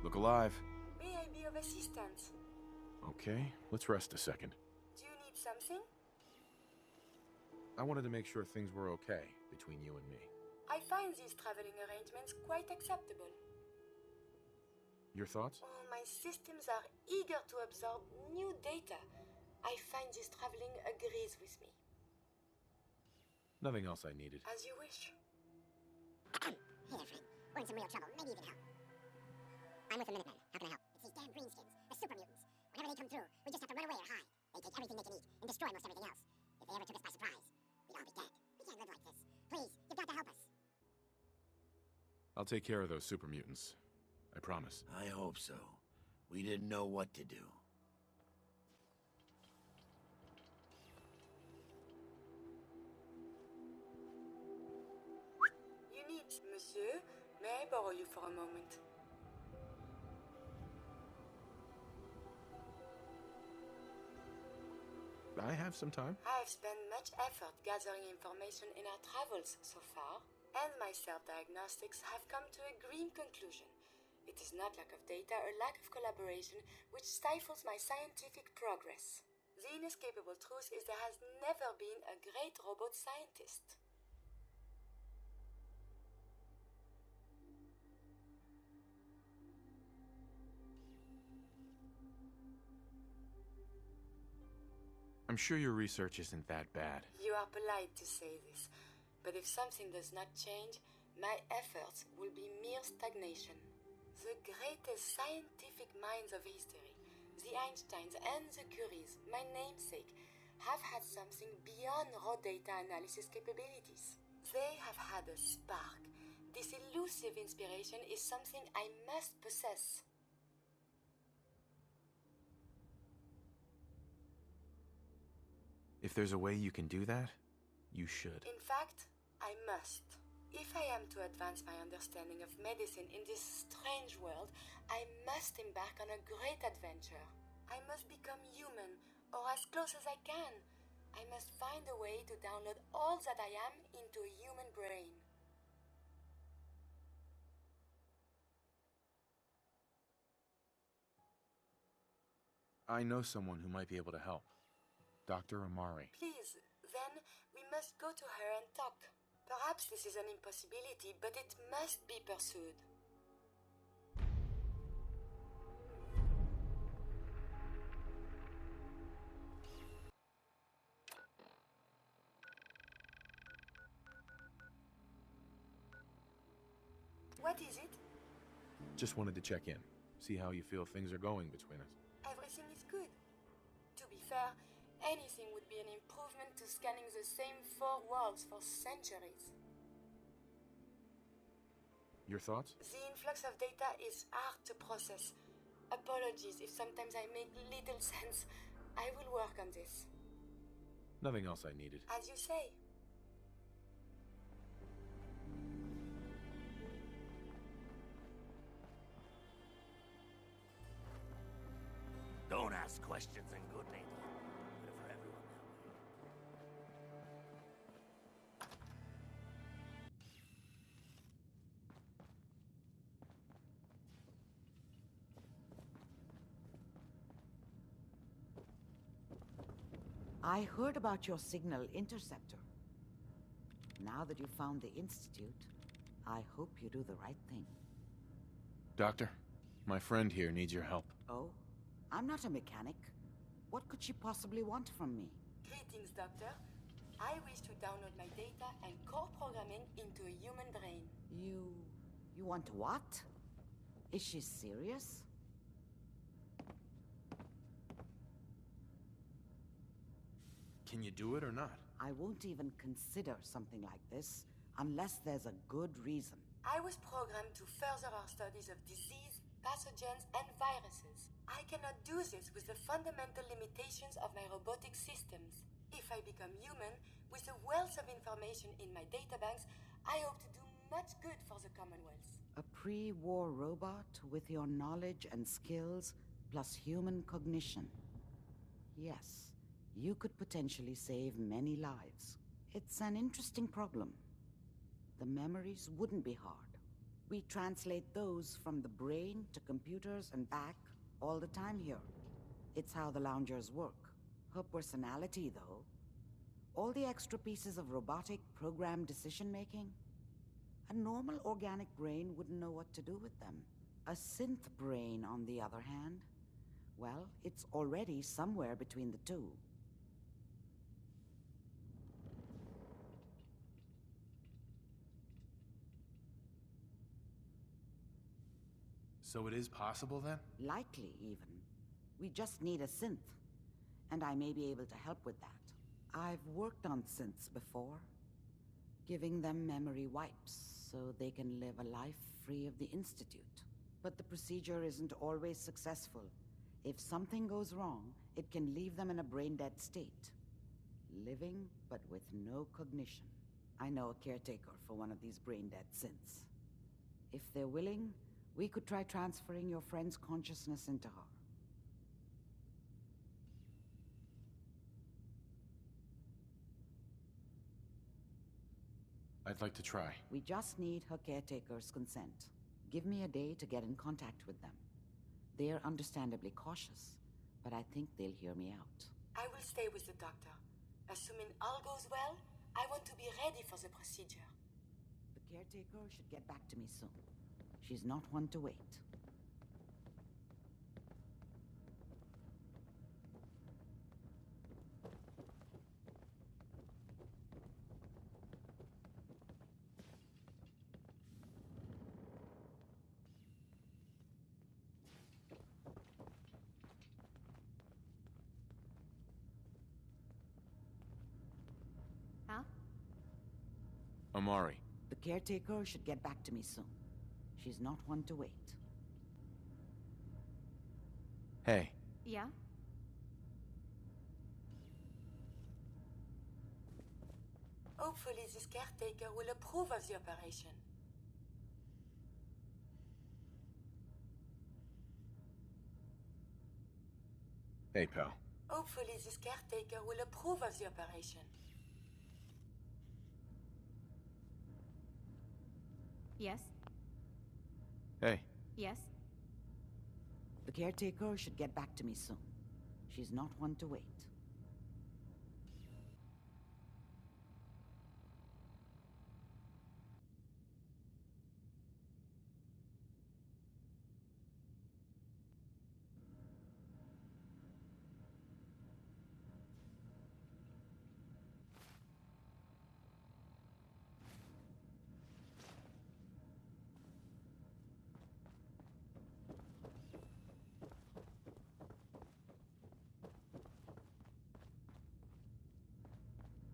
Look alive. May I be of assistance? Okay, let's rest a second. Do you need something? I wanted to make sure things were okay between you and me. I find these traveling arrangements quite acceptable. Your thoughts? Oh, my systems are eager to absorb new data. I find this traveling agrees with me. Nothing else I needed. As you wish. Hey there, friend. We're in some real trouble. Maybe you can help. I'm with the Minutemen. How can I help? It's these damn greenskins. The super mutants. Whenever they come through, we just have to run away or hide. They take everything they can eat and destroy most everything else. If they ever took us by surprise, we'd all be dead. We can't live like this. Please, you've got to help us. I'll take care of those super mutants. I promise. I hope so. We didn't know what to do. You need, monsieur. May I borrow you for a moment? I have some time. I have spent much effort gathering information in our travels so far, and my self-diagnostics have come to a green conclusion. It is not lack of data or lack of collaboration which stifles my scientific progress. The inescapable truth is there has never been a great robot scientist. I'm sure your research isn't that bad. You are polite to say this, but if something does not change, my efforts will be mere stagnation. The greatest scientific minds of history, the Einsteins and the Curies, my namesake, have had something beyond raw data analysis capabilities. They have had a spark. This elusive inspiration is something I must possess. If there's a way you can do that, you should. In fact, I must. If I am to advance my understanding of medicine in this strange world, I must embark on a great adventure. I must become human, or as close as I can. I must find a way to download all that I am into a human brain. I know someone who might be able to help. Dr. Amari. Please, then, we must go to her and talk. Perhaps this is an impossibility, but it must be pursued. What is it? Just wanted to check in. See how you feel things are going between us. Everything is good. To be fair, anything would be an improvement to scanning the same four worlds for centuries. Your thoughts? The influx of data is hard to process. Apologies if sometimes I make little sense. I will work on this. Nothing else I needed. As you say. Don't ask questions in good neighbor. Better for everyone that way. I heard about your signal interceptor. Now that you've found the Institute, I hope you do the right thing. Doctor, my friend here needs your help. Oh? I'm not a mechanic. What could she possibly want from me? Greetings, Doctor. I wish to download my data and core programming into a human brain. You want what? Is she serious? Can you do it or not? I won't even consider something like this unless there's a good reason. I was programmed to further our studies of disease, pathogens, and viruses. I cannot do this with the fundamental limitations of my robotic systems. If I become human, with the wealth of information in my databanks, I hope to do much good for the Commonwealth. A pre-war robot with your knowledge and skills, plus human cognition. Yes, you could potentially save many lives, It's an interesting problem. The memories wouldn't be hard. We translate those from the brain to computers and back all the time here. It's how the loungers work. Her personality, though, all the extra pieces of robotic programmed decision-making, a normal organic brain wouldn't know what to do with them. A synth brain, on the other hand, well, it's already somewhere between the two. So it is possible, then? Likely, even. We just need a synth, and I may be able to help with that. I've worked on synths before, giving them memory wipes so they can live a life free of the Institute. But the procedure isn't always successful. If something goes wrong, it can leave them in a brain-dead state. Living, but with no cognition. I know a caretaker for one of these brain-dead synths. If they're willing, we could try transferring your friend's consciousness into her. I'd like to try. We just need her caretaker's consent. Give me a day to get in contact with them. They're understandably cautious, but I think they'll hear me out. I will stay with the doctor. Assuming all goes well, I want to be ready for the procedure. The caretaker should get back to me soon. She's not one to wait. Huh? Amari. The caretaker should get back to me soon. She's not one to wait. Hey. Yeah? Hopefully this caretaker will approve of the operation. Hey, pal. Hopefully this caretaker will approve of the operation. Yes? Hey. Yes? The caretaker should get back to me soon. She's not one to wait.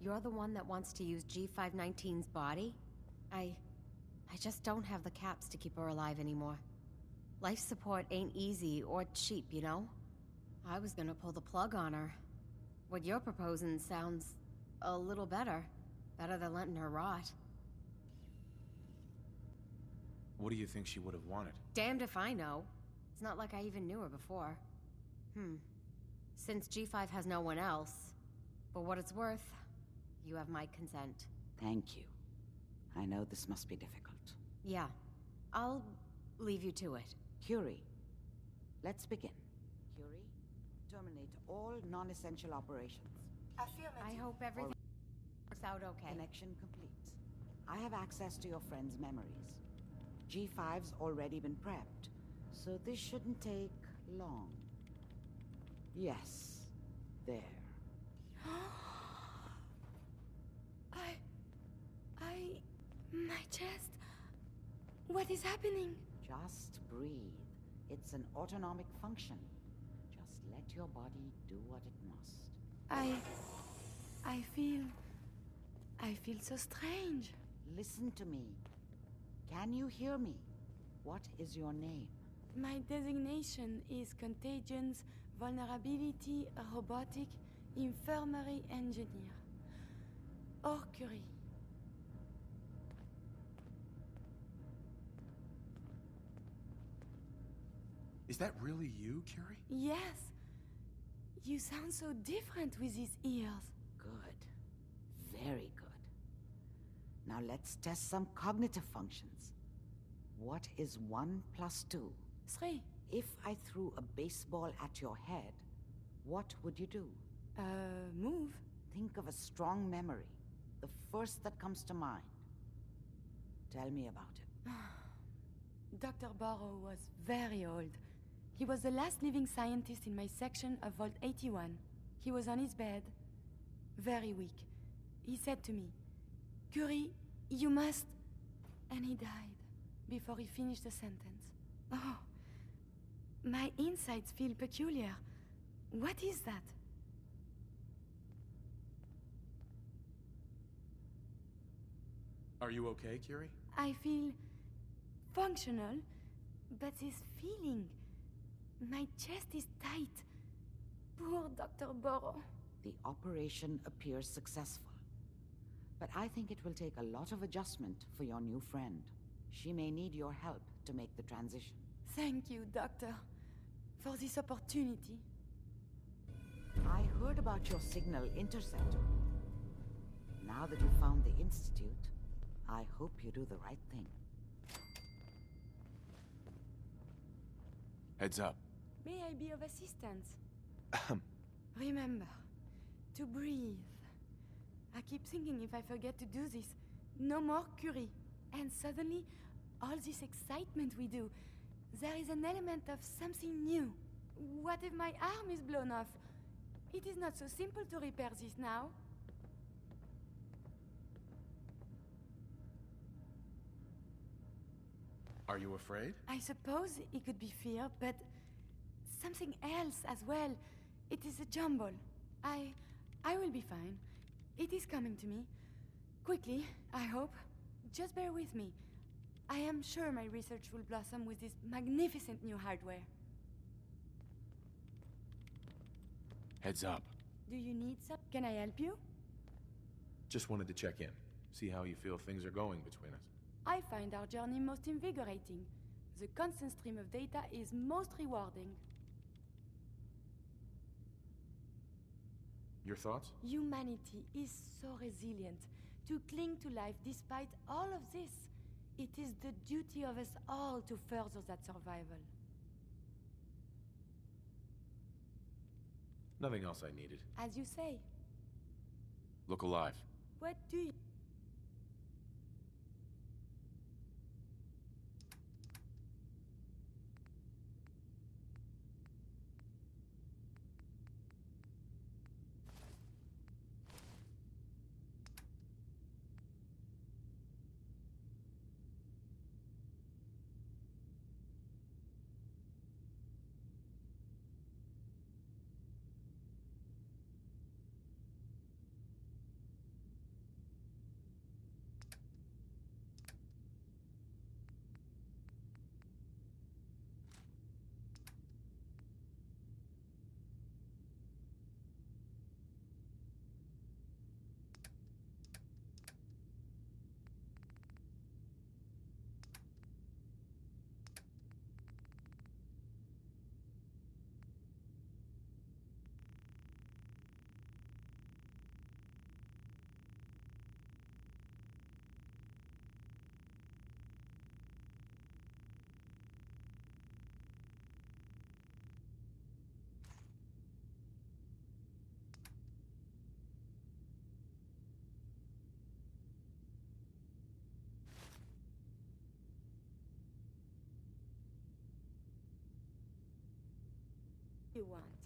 You're the one that wants to use G519's body? I just don't have the caps to keep her alive anymore. Life support ain't easy or cheap, you know? I was gonna pull the plug on her. What you're proposing sounds a little better. Better than letting her rot. What do you think she would have wanted? Damned if I know. It's not like I even knew her before. Since G5 has no one else, for what it's worth, you have my consent. Thank you. I know this must be difficult. Yeah. I'll leave you to it. Curie, let's begin. Curie, terminate all non-essential operations. Affirmative. I hope everything works out okay. Connection complete. I have access to your friend's memories. G5's already been prepped, so this shouldn't take long. Yes, there. My chest. What is happening? Just breathe. It's an autonomic function. Just let your body do what it must. I feel so strange. Listen to me. Can you hear me? What is your name? My designation is Contagions Vulnerability Robotic Infirmary Engineer. Or Curie. Is that really you, Curie? Yes. You sound so different with these ears. Good. Very good. let's test some cognitive functions. What is 1 plus 2? 3. If I threw a baseball at your head, what would you do? Move. Think of a strong memory, the first that comes to mind. Tell me about it. Dr. Burrow was very old. He was the last living scientist in my section of Vault 81. He was on his bed, very weak. He said to me, "Curie, you must..." And he died before he finished the sentence. Oh, my insides feel peculiar. What is that? Are you okay, Curie? I feel functional, but this feeling, my chest is tight. Poor Dr. Burrow. The operation appears successful. But I think it will take a lot of adjustment for your new friend. She may need your help to make the transition. Thank you, Doctor, for this opportunity. I heard about your signal interceptor. Now that you found the Institute, I hope you do the right thing. Heads up. May I be of assistance? Remember, to breathe. I keep thinking if I forget to do this, no more Curie. And suddenly, all this excitement we do, there is an element of something new. What if my arm is blown off? It is not so simple to repair this now. Are you afraid? I suppose it could be fear, but something else as well. It is a jumble. I will be fine. It is coming to me. Quickly, I hope. Just bear with me. I am sure my research will blossom with this magnificent new hardware. Heads up. Do you need some? Can I help you? Just wanted to check in. See how you feel things are going between us. I find our journey most invigorating. The constant stream of data is most rewarding. Your thoughts? Humanity is so resilient to cling to life despite all of this. It is the duty of us all to further that survival. Nothing else I needed. As you say. Look alive. What do you... want?